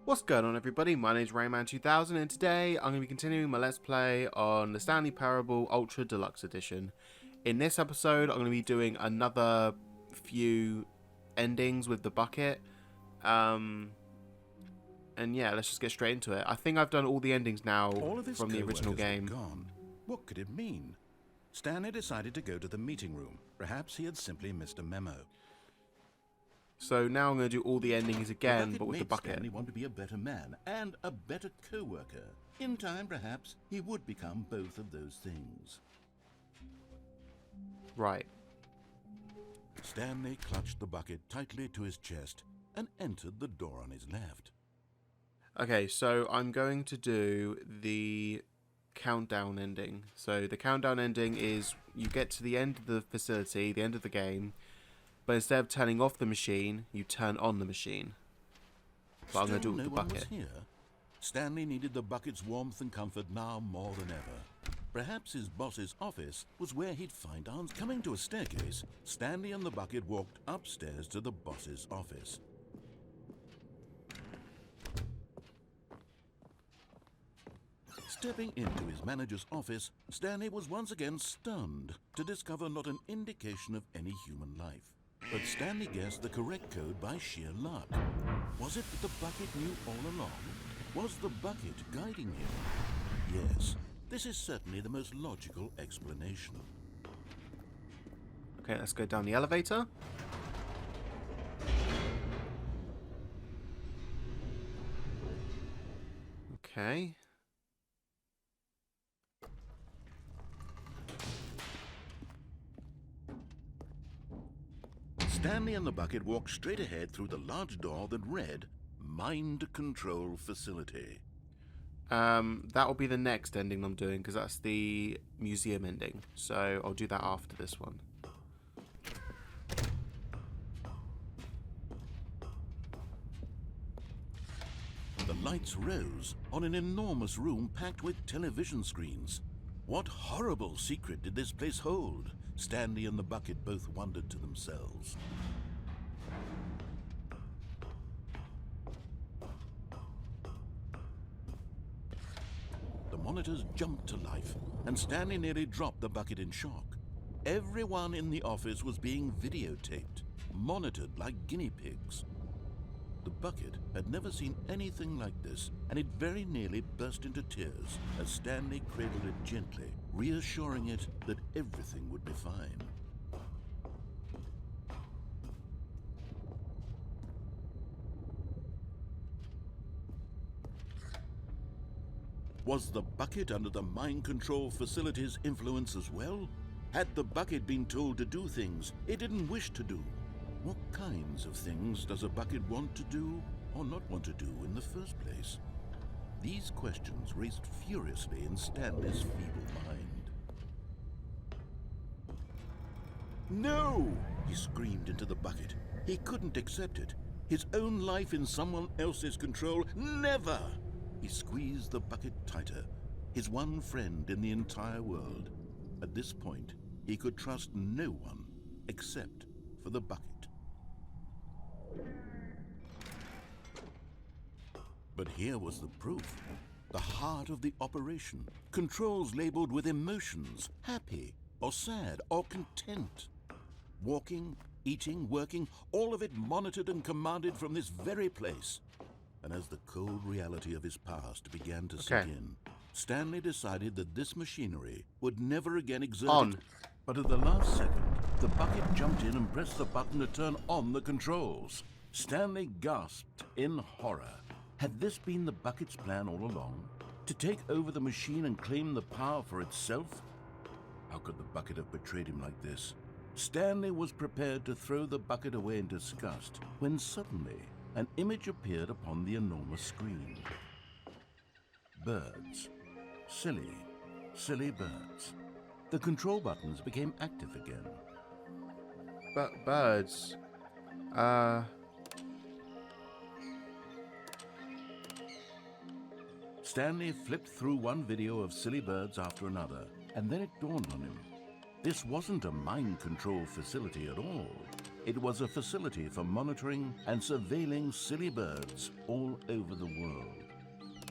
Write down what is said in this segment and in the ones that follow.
What's going on, everybody? My name is Rayman2000 and today I'm going to be continuing my Let's Play on the Stanley Parable Ultra Deluxe Edition. In this episode I'm going to be doing another few endings with the bucket. And yeah, let's just get straight into it. I think I've done all the endings now from the original game. Gone. What could it mean? Stanley decided to go to the meeting room. Perhaps he had simply missed a memo. So now I'm going to do all the endings again, but with the bucket. Stanley wanted to be a better man and a better co-worker. In time, perhaps, he would become both of those things. Right. Stanley clutched the bucket tightly to his chest and entered the door on his left. Okay, so I'm going to do the countdown ending. So the countdown ending is you get to the end of the facility, the end of the game, but instead of turning off the machine, you turn on the machine. But I'm going to do it with the bucket. Here. Stanley needed the bucket's warmth and comfort now more than ever. Perhaps his boss's office was where he'd find answers. Coming to a staircase, Stanley and the bucket walked upstairs to the boss's office. Stepping into his manager's office, Stanley was once again stunned to discover not an indication of any human life. But Stanley guessed the correct code by sheer luck. Was it that the bucket knew all along? Was the bucket guiding him? Yes, this is certainly the most logical explanation. Okay, let's go down the elevator. Okay. Stanley and the bucket walked straight ahead through the large door that read, Mind Control Facility. That will be the next ending I'm doing, because that's the museum ending. So I'll do that after this one. The lights rose on an enormous room packed with television screens. What horrible secret did this place hold? Stanley and the bucket both wondered to themselves. The monitors jumped to life, and Stanley nearly dropped the bucket in shock. Everyone in the office was being videotaped, monitored like guinea pigs. The bucket had never seen anything like this, and it very nearly burst into tears as Stanley cradled it gently, reassuring it that everything would be fine. Was the bucket under the mind control facility's influence as well? Had the bucket been told to do things it didn't wish to do? What kinds of things does a bucket want to do or not want to do in the first place? These questions raced furiously in Stanley's feeble mind. No! He screamed into the bucket. He couldn't accept it. His own life in someone else's control, never! He squeezed the bucket tighter, his one friend in the entire world. At this point, he could trust no one except for the bucket. But here was the proof. The heart of the operation. Controls labeled with emotions, happy or sad or content. Walking, eating, working, all of it monitored and commanded from this very place. And as the cold reality of his past began to sink in, Stanley decided that this machinery would never again exert it. But at the last second, the bucket jumped in and pressed the button to turn on the controls. Stanley gasped in horror. Had this been the bucket's plan all along? To take over the machine and claim the power for itself? How could the bucket have betrayed him like this? Stanley was prepared to throw the bucket away in disgust when suddenly an image appeared upon the enormous screen. Birds. Silly, silly birds. The control buttons became active again. But birds. Stanley flipped through one video of silly birds after another, and then it dawned on him. This wasn't a mind control facility at all. It was a facility for monitoring and surveilling silly birds all over the world.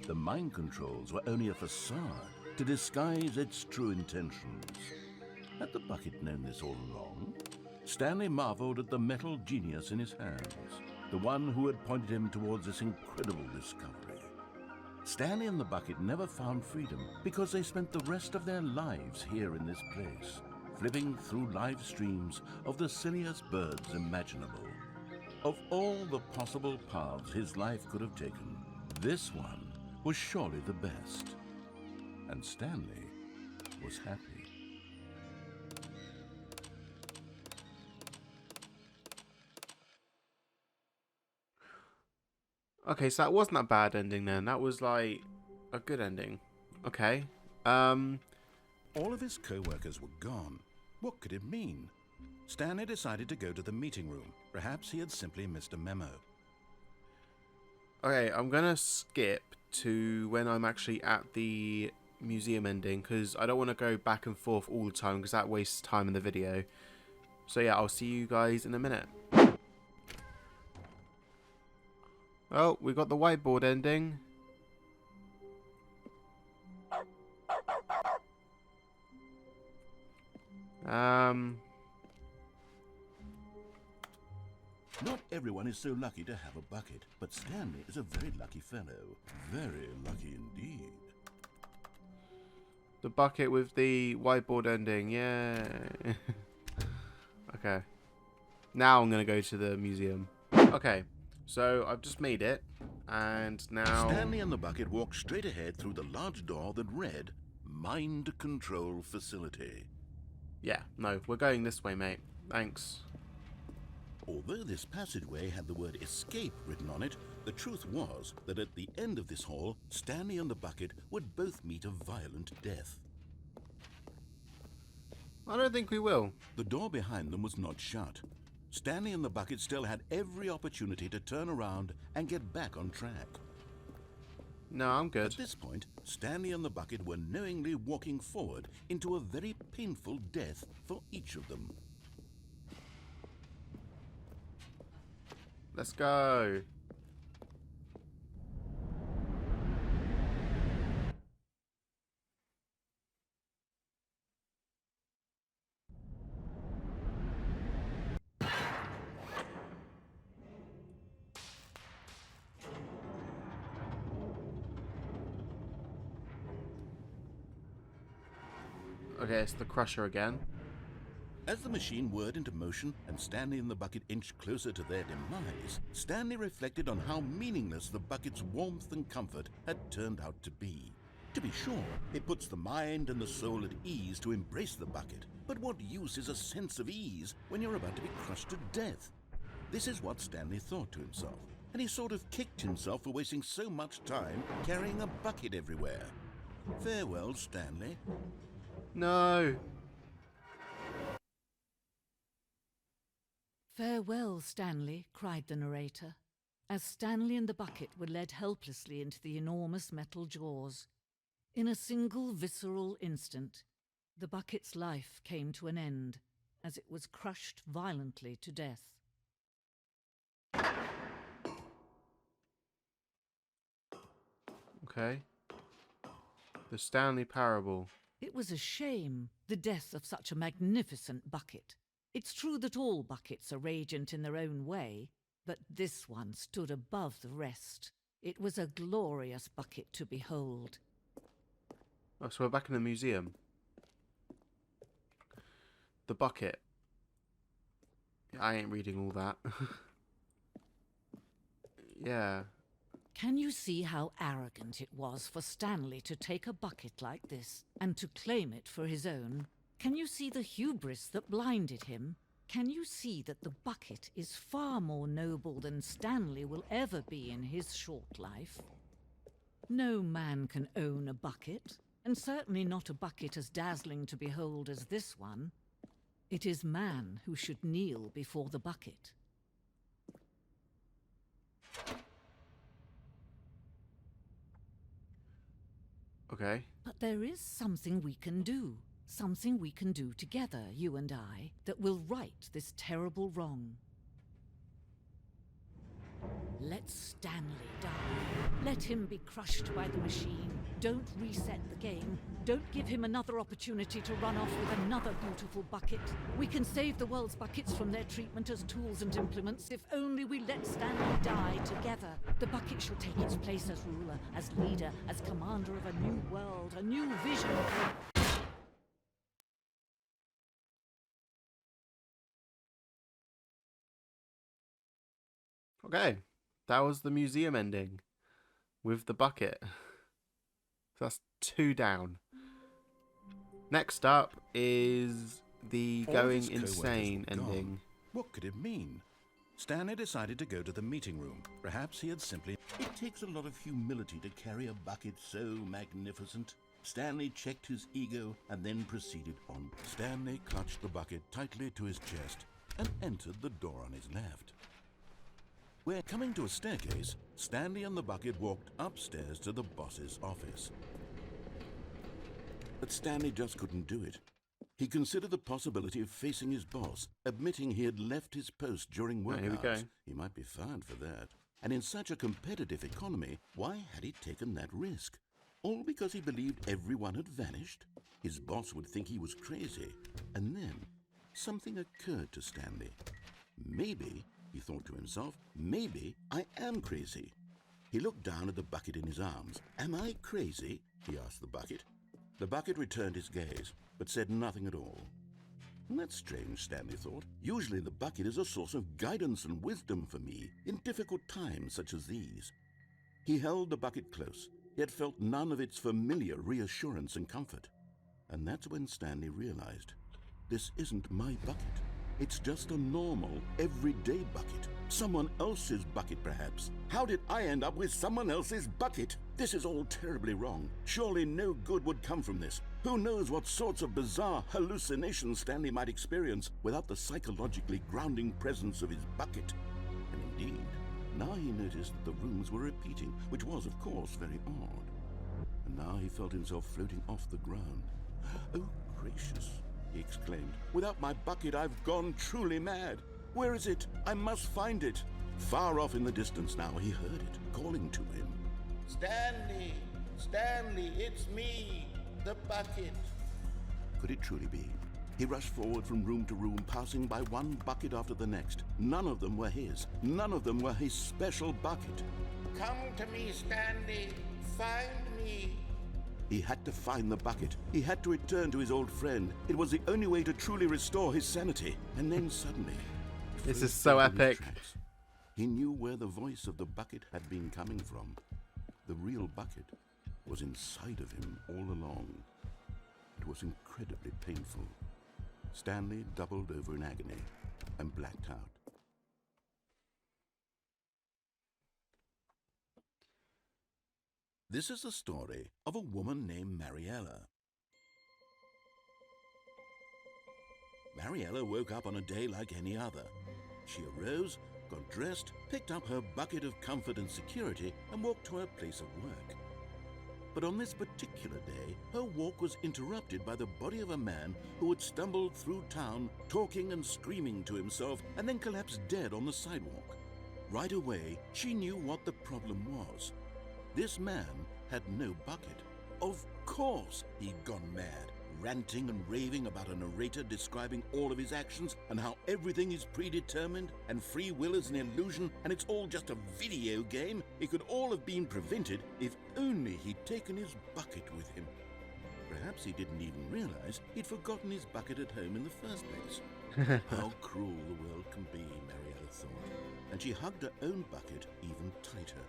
The mind controls were only a facade to disguise its true intentions. Had the bucket known this all along? Stanley marveled at the metal genius in his hands, the one who had pointed him towards this incredible discovery. Stanley and the bucket never found freedom because they spent the rest of their lives here in this place, flipping through live streams of the silliest birds imaginable. Of all the possible paths his life could have taken, this one was surely the best. And Stanley was happy. Okay, so that wasn't a bad ending then. That was like a good ending. Okay. All of his co-workers were gone. What could it mean? Stanley decided to go to the meeting room. Perhaps he had simply missed a memo. Okay, I'm gonna skip to when I'm actually at the museum ending, because I don't want to go back and forth all the time, because that wastes time in the video. So yeah, I'll see you guys in a minute. Oh, we got the whiteboard ending. Not everyone is so lucky to have a bucket, but Stanley is a very lucky fellow. Very lucky indeed. The bucket with the whiteboard ending, yeah. Okay. Now I'm going to go to the museum. Okay, so I've just made it, and now... Stanley and the bucket walked straight ahead through the large door that read, Mind Control Facility. Yeah, no, we're going this way, mate. Thanks. Although this passageway had the word escape written on it, the truth was that at the end of this hall, Stanley and the bucket would both meet a violent death. I don't think we will. The door behind them was not shut. Stanley and the bucket still had every opportunity to turn around and get back on track. No, I'm good. At this point, Stanley and the bucket were knowingly walking forward into a very painful death for each of them. Let's go. Okay, it's the crusher again. As the machine whirred into motion and Stanley and the bucket inched closer to their demise, Stanley reflected on how meaningless the bucket's warmth and comfort had turned out to be. To be sure, it puts the mind and the soul at ease to embrace the bucket, but what use is a sense of ease when you're about to be crushed to death? This is what Stanley thought to himself, and he sort of kicked himself for wasting so much time carrying a bucket everywhere. Farewell, Stanley. No. "Farewell, Stanley," cried the narrator, as Stanley and the bucket were led helplessly into the enormous metal jaws. In a single visceral instant, the bucket's life came to an end as it was crushed violently to death. Okay. The Stanley Parable. It was a shame, the death of such a magnificent bucket. It's true that all buckets are radiant in their own way, but this one stood above the rest. It was a glorious bucket to behold. Oh, so we're back in the museum. The bucket. I ain't reading all that. Yeah. Can you see how arrogant it was for Stanley to take a bucket like this and to claim it for his own? Can you see the hubris that blinded him? Can you see that the bucket is far more noble than Stanley will ever be in his short life? No man can own a bucket, and certainly not a bucket as dazzling to behold as this one. It is man who should kneel before the bucket. Okay. But there is something we can do. Something we can do together, you and I, that will right this terrible wrong. Let Stanley die. Let him be crushed by the machine. Don't reset the game. Don't give him another opportunity to run off with another beautiful bucket. We can save the world's buckets from their treatment as tools and implements if only we let Stanley die together. The bucket shall take its place as ruler, as leader, as commander of a new world, a new vision. Okay, that was the museum ending with the bucket. So that's 2 down. Next up is the All going his co-workers insane were gone. ending. What could it mean? Stanley decided to go to the meeting room. Perhaps he had simply... It takes a lot of humility to carry a bucket so magnificent. Stanley checked his ego and then proceeded on. Stanley clutched the bucket tightly to his chest and entered the door on his left. Where, coming to a staircase, Stanley and the bucket walked upstairs to the boss's office. But Stanley just couldn't do it. He considered the possibility of facing his boss, admitting he had left his post during work Here we hours. go. He might be fired for that. And in such a competitive economy, why had he taken that risk? All because he believed everyone had vanished? His boss would think he was crazy. And then, something occurred to Stanley. Maybe, he thought to himself, maybe I am crazy. He looked down at the bucket in his arms. Am I crazy? He asked the bucket. The bucket returned his gaze, but said nothing at all. That's strange, Stanley thought. Usually the bucket is a source of guidance and wisdom for me in difficult times such as these. He held the bucket close, yet felt none of its familiar reassurance and comfort. And that's when Stanley realized, this isn't my bucket. It's just a normal, everyday bucket. Someone else's bucket, perhaps. How did I end up with someone else's bucket? This is all terribly wrong. Surely no good would come from this. Who knows what sorts of bizarre hallucinations Stanley might experience without the psychologically grounding presence of his bucket. And indeed, now he noticed that the rooms were repeating, which was, of course, very odd. And now he felt himself floating off the ground. Oh, gracious, he exclaimed. Without my bucket, I've gone truly mad. Where is it? I must find it. Far off in the distance now, he heard it, calling to him. Stanley! Stanley, it's me, the bucket. Could it truly be? He rushed forward from room to room, passing by one bucket after the next. None of them were his. None of them were his special bucket. Come to me, Stanley. Find me. He had to find the bucket. He had to return to his old friend. It was the only way to truly restore his sanity. And then suddenly... This is so epic. He knew where the voice of the bucket had been coming from. The real bucket was inside of him all along. It was incredibly painful. Stanley doubled over in agony and blacked out. This is the story of a woman named Mariella. Mariella woke up on a day like any other. She arose, got dressed, picked up her bucket of comfort and security, and walked to her place of work. But on this particular day, her walk was interrupted by the body of a man who had stumbled through town, talking and screaming to himself, and then collapsed dead on the sidewalk. Right away, she knew what the problem was. This man had no bucket. Of course he'd gone mad, ranting and raving about a narrator describing all of his actions and how everything is predetermined and free will is an illusion and it's all just a video game. It could all have been prevented if only he'd taken his bucket with him. Perhaps he didn't even realize he'd forgotten his bucket at home in the first place. How cruel the world can be, Mariella thought, and she hugged her own bucket even tighter.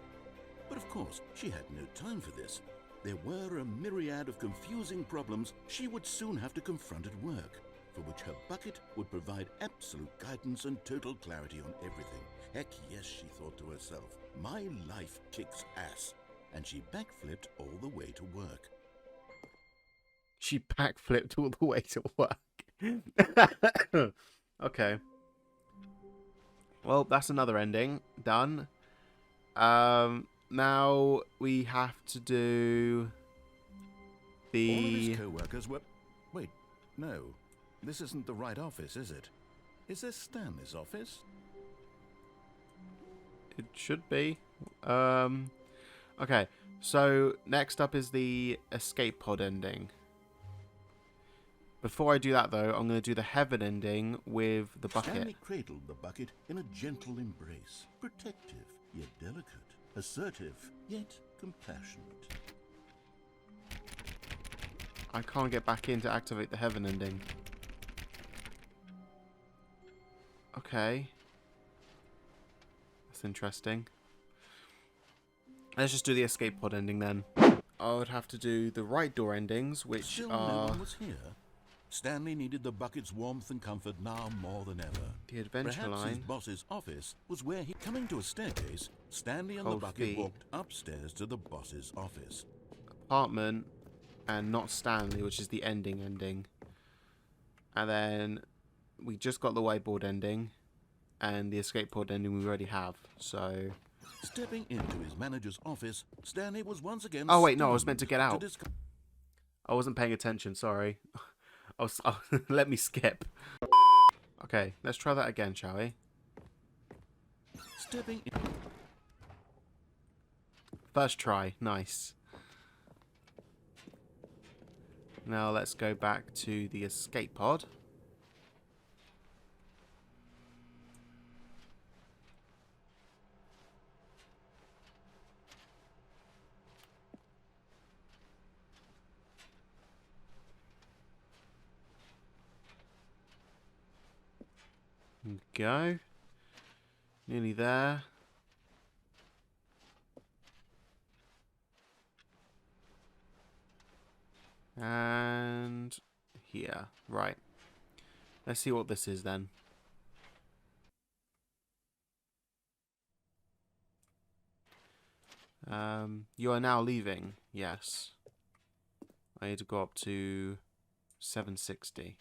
But of course, she had no time for this. There were a myriad of confusing problems she would soon have to confront at work, for which her bucket would provide absolute guidance and total clarity on everything. Heck yes, she thought to herself, my life kicks ass. And she backflipped all the way to work. She backflipped all the way to work. Okay. Well, that's another ending. Done. Now we have to do All of the... his co-workers were... Wait, No, this isn't the right office, is it? Is this Stanley's office? It should be. Okay, so next up is the escape pod ending. Before I do that, though, I'm going to do the heaven ending with the bucket. Stanley cradled the bucket in a gentle embrace. Protective, yet delicate. Assertive, yet compassionate. I can't get back in to activate the heaven ending. Okay. That's interesting. Let's just do the escape pod ending then. I would have to do the right door endings, which Still are... no one was here. Stanley needed the bucket's warmth and comfort now more than ever. The adventure Perhaps line. his boss's office was where he... Coming to a staircase, Stanley and Cold the bucket feet. walked upstairs to the boss's office. Apartment and not Stanley, which is the ending. And then we just got the whiteboard ending and the escape pod ending we already have. So... Stepping into his manager's office, Stanley was once again... Oh, wait, no, I was stunned meant to get out. discover I wasn't paying attention, sorry. Let me skip. Okay, let's try that again, shall we? Stepping in... First try, nice. Now let's go back to the escape pod. Go. Nearly there. And here. Right. Let's see what this is then. You are now leaving. Yes. I need to go up to 760.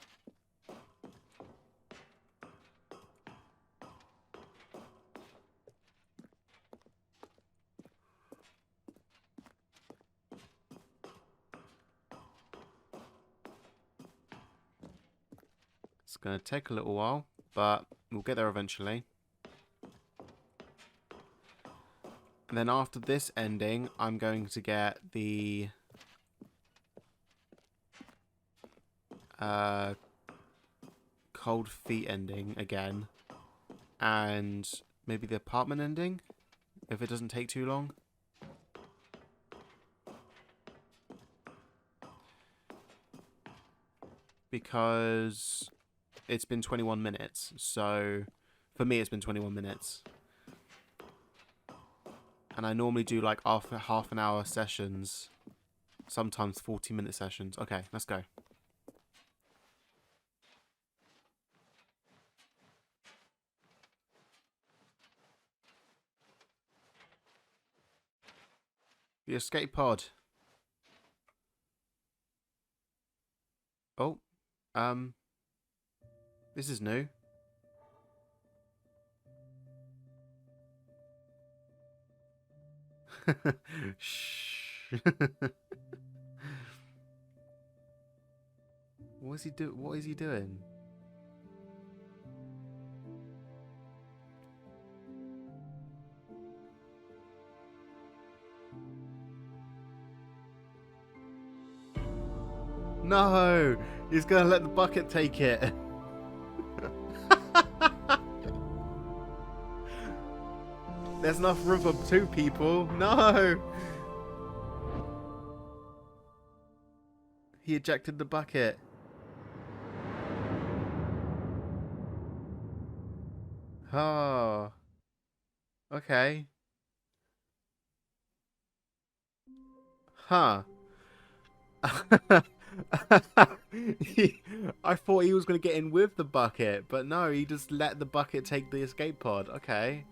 It's going to take a little while, but we'll get there eventually. And then after this ending, I'm going to get the cold feet ending again. And maybe the apartment ending, if it doesn't take too long. Because it's been 21 minutes, so for me it's been 21 minutes. And I normally do like after half an hour sessions, sometimes 40-minute sessions. Okay, let's go. The escape pod. Oh, this is new. Shh. What is he doing? No, he's gonna let the bucket take it. There's enough room for 2 people. No. He ejected the bucket. Oh. Okay. Huh. I thought he was going to get in with the bucket, but no, he just let the bucket take the escape pod. Okay.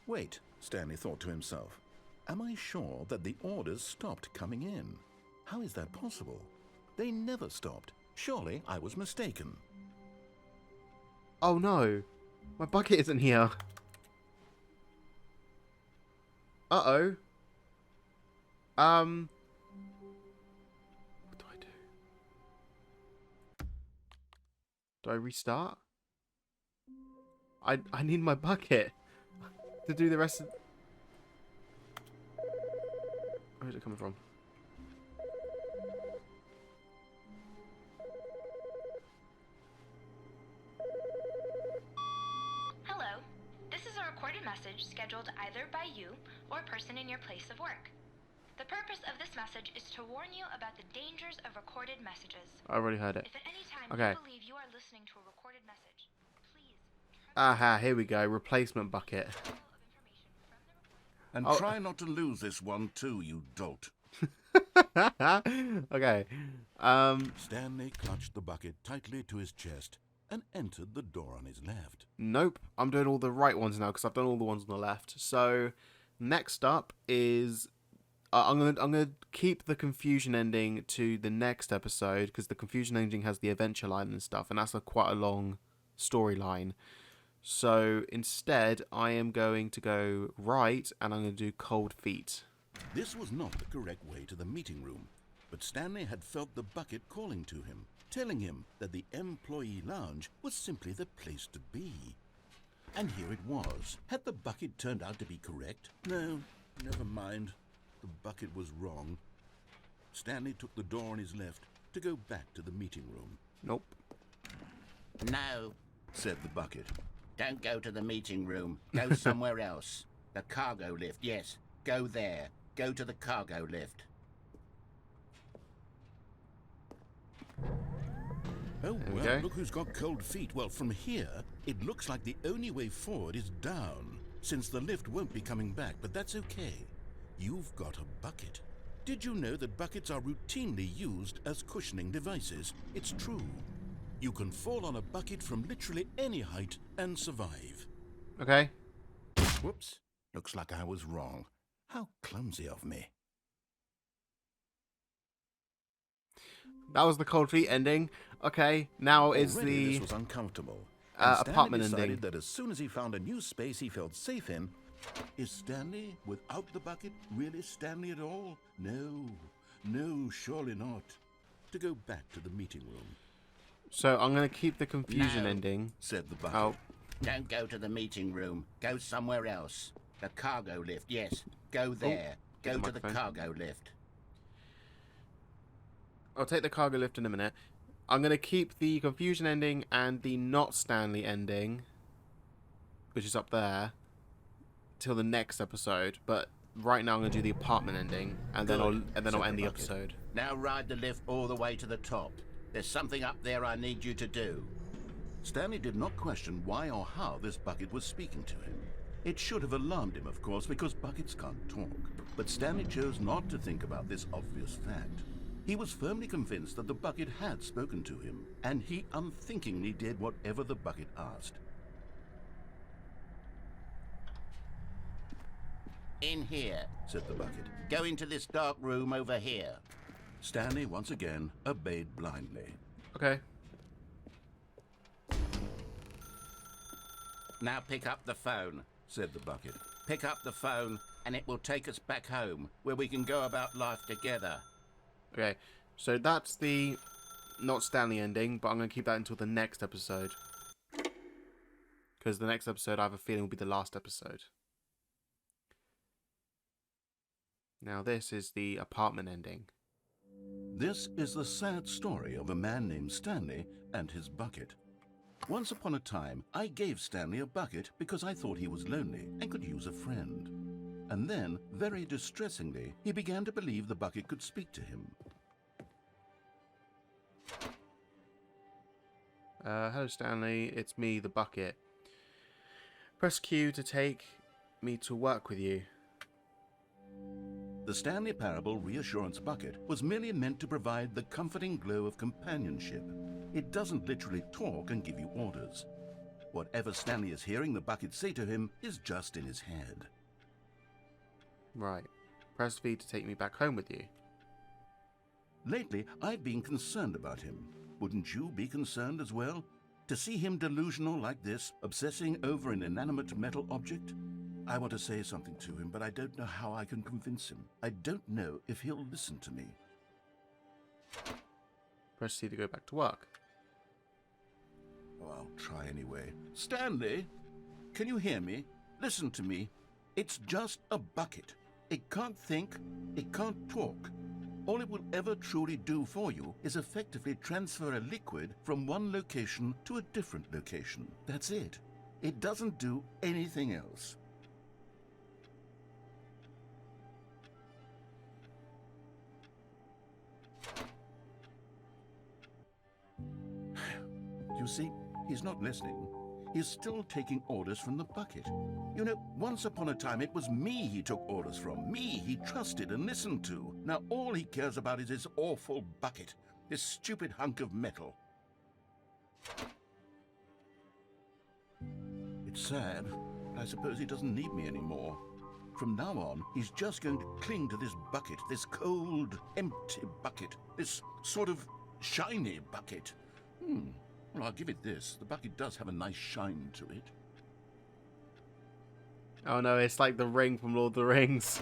Wait, Stanley thought to himself. Am I sure that the orders stopped coming in? How is that possible? They never stopped. Surely I was mistaken. Oh no. My bucket isn't here. Uh-oh. What do I do? Do I restart? I need my bucket to do the rest of... Where's it coming from? Hello. This is a recorded message scheduled either by you or a person in your place of work. The purpose of this message is to warn you about the dangers of recorded messages. I already heard it. If at any time Okay. you believe you are listening to a recorded message, please Aha, here we go. Replacement bucket. And Oh. try not to lose this one too, you dolt. Okay. Stanley clutched the bucket tightly to his chest and entered the door on his left. Nope. I'm doing all the right ones now because I've done all the ones on the left. So, next up is... I'm gonna keep the confusion ending to the next episode because the confusion ending has the adventure line and stuff, and that's quite a long storyline. So instead, I am going to go right, and I'm going to do cold feet. This was not the correct way to the meeting room, but Stanley had felt the bucket calling to him, telling him that the employee lounge was simply the place to be. And here it was. Had the bucket turned out to be correct? No, never mind. The bucket was wrong. Stanley took the door on his left to go back to the meeting room. Nope. No, Said the bucket. don't go to the meeting room. Go somewhere else. The cargo lift, yes. Go there. Go to the cargo lift. Oh, we well, go. look who's got cold feet. Well, from here, it looks like the only way forward is down, since the lift won't be coming back, but that's okay. You've got a bucket. Did you know that buckets are routinely used as cushioning devices? It's true. You can fall on a bucket from literally any height and survive. Okay. Whoops. Looks like I was wrong. How clumsy of me. That was the cold feet ending. Okay, now is Already the this was uncomfortable. apartment Stanley decided ending. that as soon as he found a new space he felt safe in, is Stanley without the bucket really Stanley at all? No, no, surely not. To go back to the meeting room, So I'm going to keep the confusion No. ending. said the bucket. Oh, Don't go to the meeting room. Go somewhere else. The cargo lift, yes. Go there. get Go the to the microphone. cargo lift. I'll take the cargo lift in a minute. I'm going to keep the confusion ending and the not Stanley ending, which is up there, till the next episode. But right now I'm going to do the apartment ending, and then Good, I'll said end the the bucket. episode. Now ride the lift all the way to the top. There's something up there I need you to do. Stanley did not question why or how this bucket was speaking to him. It should have alarmed him, of course, because buckets can't talk. But Stanley chose not to think about this obvious fact. He was firmly convinced that the bucket had spoken to him, and he unthinkingly did whatever the bucket asked. In here. Said the bucket. Go into this dark room over here. Stanley once again obeyed blindly. Okay. Now pick up the phone. Said the bucket. Pick up the phone and it will take us back home where we can go about life together. Okay. So that's the not Stanley ending, but I'm going to keep that until the next episode. Because the next episode, I have a feeling, will be the last episode. Now this is the apartment ending. This is the sad story of a man named Stanley and his bucket. Once upon a time, I gave Stanley a bucket because I thought he was lonely and could use a friend. And then, very distressingly, he began to believe the bucket could speak to him. Hello Stanley, it's me, the bucket. Press Q to take me to work with you. The Stanley Parable Reassurance Bucket was merely meant to provide the comforting glow of companionship. It doesn't literally talk and give you orders. Whatever Stanley is hearing the bucket say to him is just in his head. Right. Press V to take me back home with you. Lately, I've been concerned about him. Wouldn't you be concerned as well? To see him delusional like this, obsessing over an inanimate metal object? I want to say something to him, but I don't know how I can convince him. I don't know if he'll listen to me. Press C to go back to work. Oh, I'll try anyway. Stanley, can you hear me? Listen to me. It's just a bucket. It can't think, it can't talk. All it will ever truly do for you is effectively transfer a liquid from one location to a different location. That's it. It doesn't do anything else. You see, he's not listening. He's still taking orders from the bucket. You know, once upon a time, it was me he took orders from. Me he trusted and listened to. Now all he cares about is his awful bucket. This stupid hunk of metal. It's sad. I suppose he doesn't need me anymore. From now on, he's just going to cling to this bucket, this cold, empty bucket, this sort of shiny bucket. Well, I'll give it this. The bucket does have a nice shine to it. Oh no, it's like the ring from Lord of the Rings.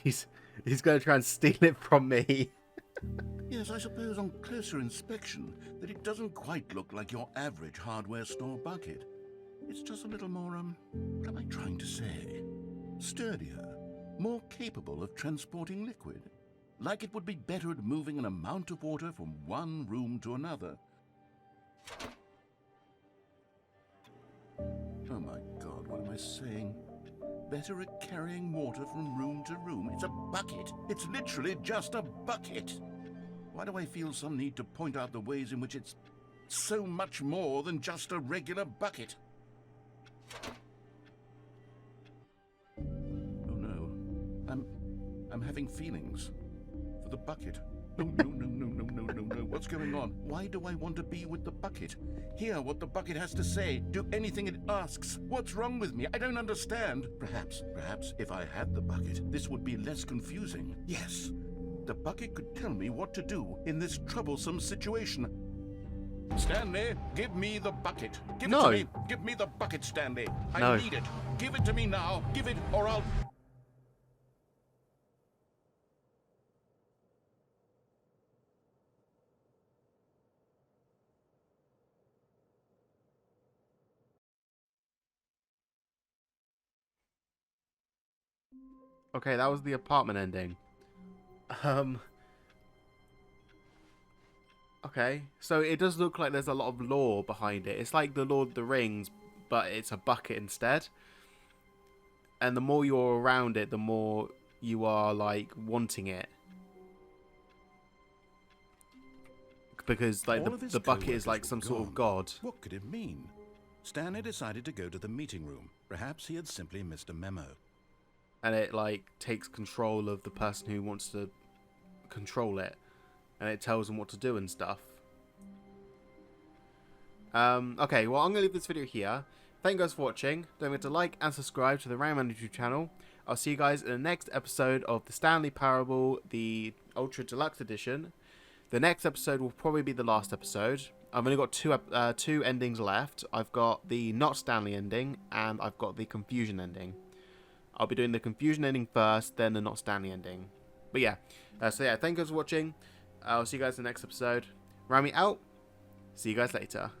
He's going to try and steal it from me. Yes, I suppose on closer inspection that it doesn't quite look like your average hardware store bucket. It's just a little more, what am I trying to say? Sturdier, more capable of transporting liquid. Like it would be better at moving an amount of water from one room to another. Oh my God, what am I saying? Better at carrying water from room to room. It's a bucket. It's literally just a bucket. Why do I feel some need to point out the ways in which it's so much more than just a regular bucket? Oh no, I'm having feelings for the bucket. No. What's going on? Why do I want to be with the bucket? Hear what the bucket has to say. Do anything it asks. What's wrong with me? I don't understand. Perhaps if I had the bucket, this would be less confusing. Yes, the bucket could tell me what to do in this troublesome situation. Stanley, give me the bucket. Give it to me. Give me the bucket, Stanley. I need it. Give it to me now. Give it or I'll... Okay, that was the apartment ending. Okay, so it does look like there's a lot of lore behind it. It's like the Lord of the Rings, but it's a bucket instead. And the more you're around it, the more you are, like, wanting it. Because, like, the bucket is like some sort of god. What could it mean? Stanley decided to go to the meeting room. Perhaps he had simply missed a memo. And it, like, takes control of the person who wants to control it. And it tells them what to do and stuff. Okay, well, I'm going to leave this video here. Thank you guys for watching. Don't forget to like and subscribe to the RAMMY YouTube channel. I'll see you guys in the next episode of the Stanley Parable, the Ultra Deluxe Edition. The next episode will probably be the last episode. I've only got two endings left. I've got the Not Stanley ending, and I've got the Confusion ending. I'll be doing the Confusion ending first, then the Not Stanley ending. But yeah, so yeah, thank you guys for watching. I'll see you guys in the next episode. RAMMY out. See you guys later.